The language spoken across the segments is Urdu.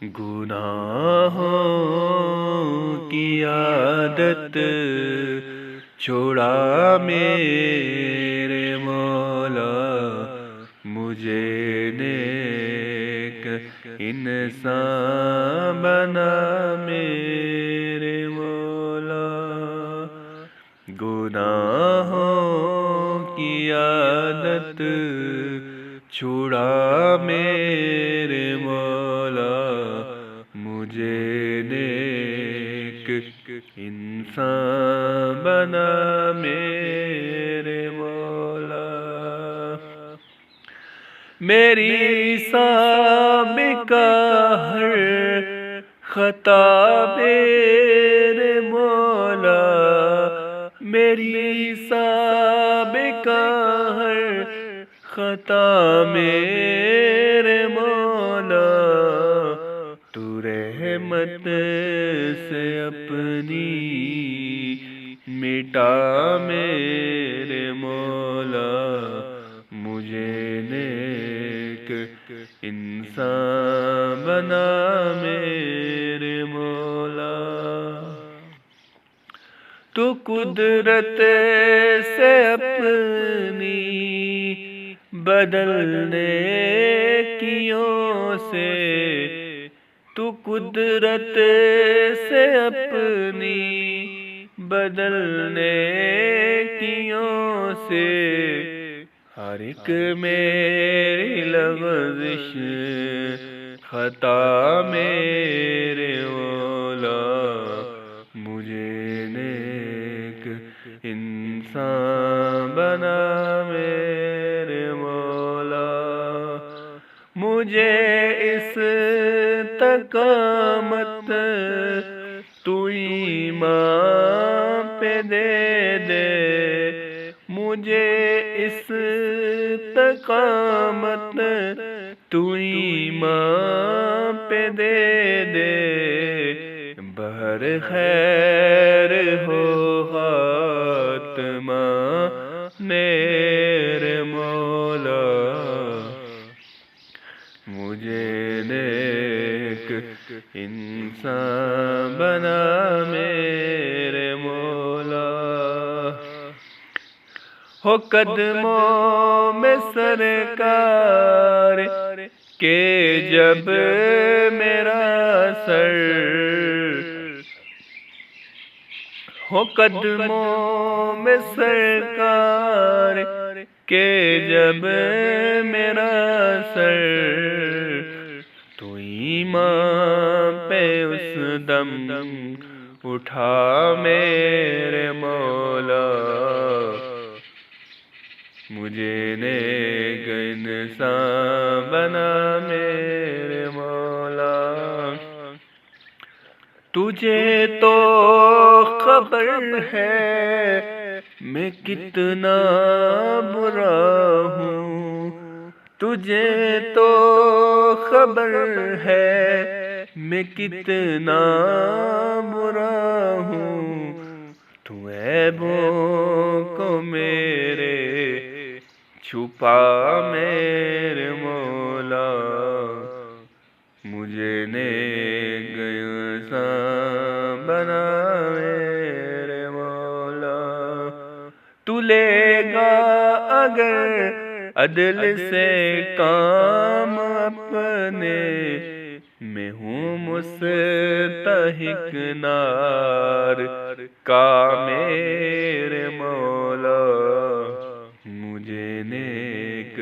گناہوں کی عادت چھوڑا میرے مولا، مجھے نیک انسان بنا میرے مولا۔ گناہوں کی عادت چھوڑا میرے مولا، مجھے نیک انسان بنا میرے مولا۔ میری سابقہ ہر خطا میرے مولا، میری سابقہ ہر خطا میرے مولا، تو رحمت سے اپنی مٹا میرے مولا، مجھے نیک انسان بنا میرے مولا۔ تو قدرت سے اپنی بدلنے کیوں سے، تو قدرت سے اپنی بدلنے کیوں سے، ہر ایک میری لغزش خطا میرے مولا، مجھے نیک انسان بنا میرے مولا۔ مجھے اس استقامت تو ایمان پہ دے دے، مجھے اس استقامت تو ایمان پہ دے دے، بہر خیر ہو خاتمہ میرے مولا، مجھے نیک انسان بنا میرے مولا۔ ہو قدموں میں سرکار کہ جب میرا سر، ہو قدموں میں سرکار کہ جب میرا سر، تو ایمان پہ اس دم اٹھا میرے مولا، مجھے نیک انسان بنا میرے مولا۔ تجھے تو خبر ہے میں کتنا برا ہوں، تجھے تو خبر ہے میں کتنا برا ہوں، تو عیبوں کو میرے چھپا میرے مولا، مجھے نیک انسان بنا میرے مولا۔ تو لے گا اگر عدل سے کام اپنے، میں ہوں مستحق نار کا میرے مولا، مجھے نیک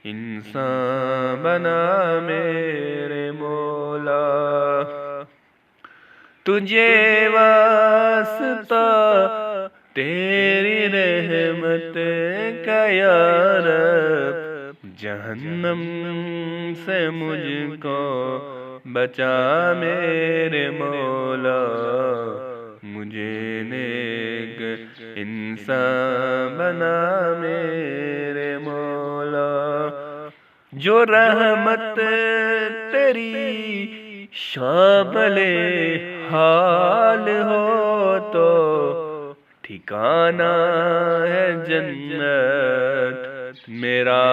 انسان بنا میرے مولا۔ تجھے واسطہ تیری رحمت کا یا رب، جہنم سے مجھ کو بچا میرے مولا، مجھے نیک انسان بنا میرے مولا۔ جو رحمت تیری شامل حال ہو تو ٹھکانہ ہے جنت میرا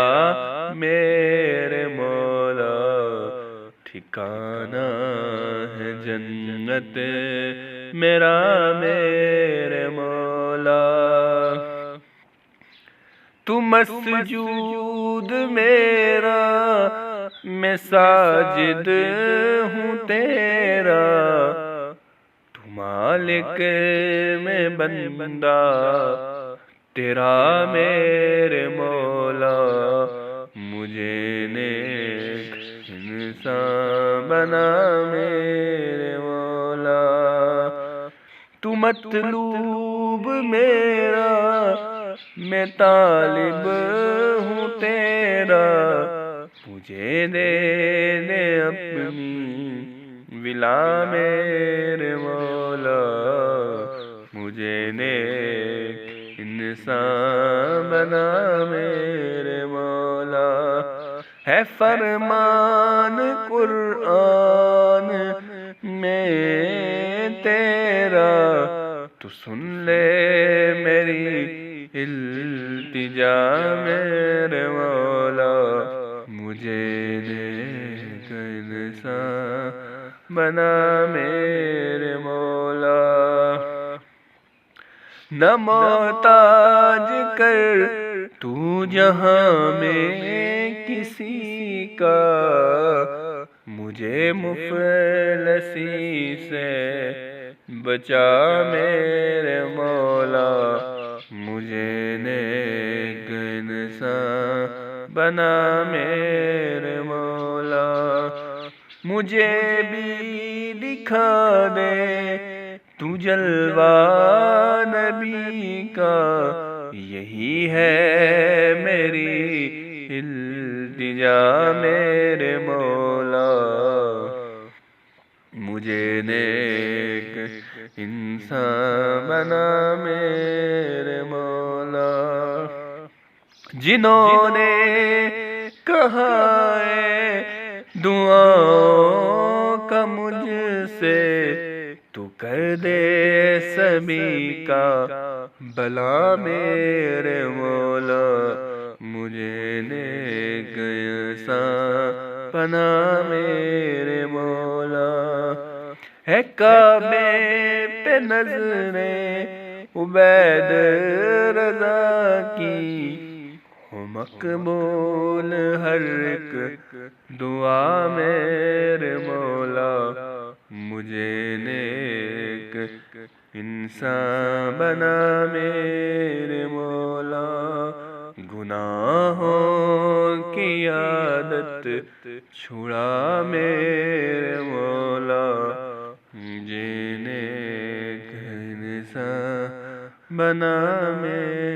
میرے مولا، ٹھکانہ ٹھکانہ ہے جنت میرا میرے مولا، تو مسجود میرا میں ساجد ہوں تیرا، تو مالک میں بندہ تیرا میرے مولا، مجھے نیک انسان بنا میرے مولا، تو مطلوب میرا میں طالب ہوں تیرا، مجھے دے دے اپنی ولا میرے مولا، مجھے نیک انسان بنا میرے مولا، ہے فرمان قرآن میں تیرا، تو سن لے میری التجا میرے مولا، مجھے نیک انسان بنا میرے مولا، نہ محتاج کر تو جہاں میں کسی کا، مجھے مفلسی سے بچا میرے مولا، مجھے نیک انسان بنا میرے مولا، مجھے بھی دکھا دے تو جلوہ نبی کا، یہی ہے میری التجا میرے مولا، مجھے نیک انسان بنا میرے مولا، جنہوں نے کہا ہے دعاؤں کا مجھ سے، تو کر دے سبھی کا بھلا میرے مولا، مجھے نیک انسان بنا میرے مولا، ہے کعبے پہ نظریں عبید رضا کی، ہو مقبول ہر ایک دعا میرے مولا، مجھے نیک انسان بنا میرے مولا، گناہوں کی عادت چھڑا میرے مولا، مجھے نیک انسان بنا میرے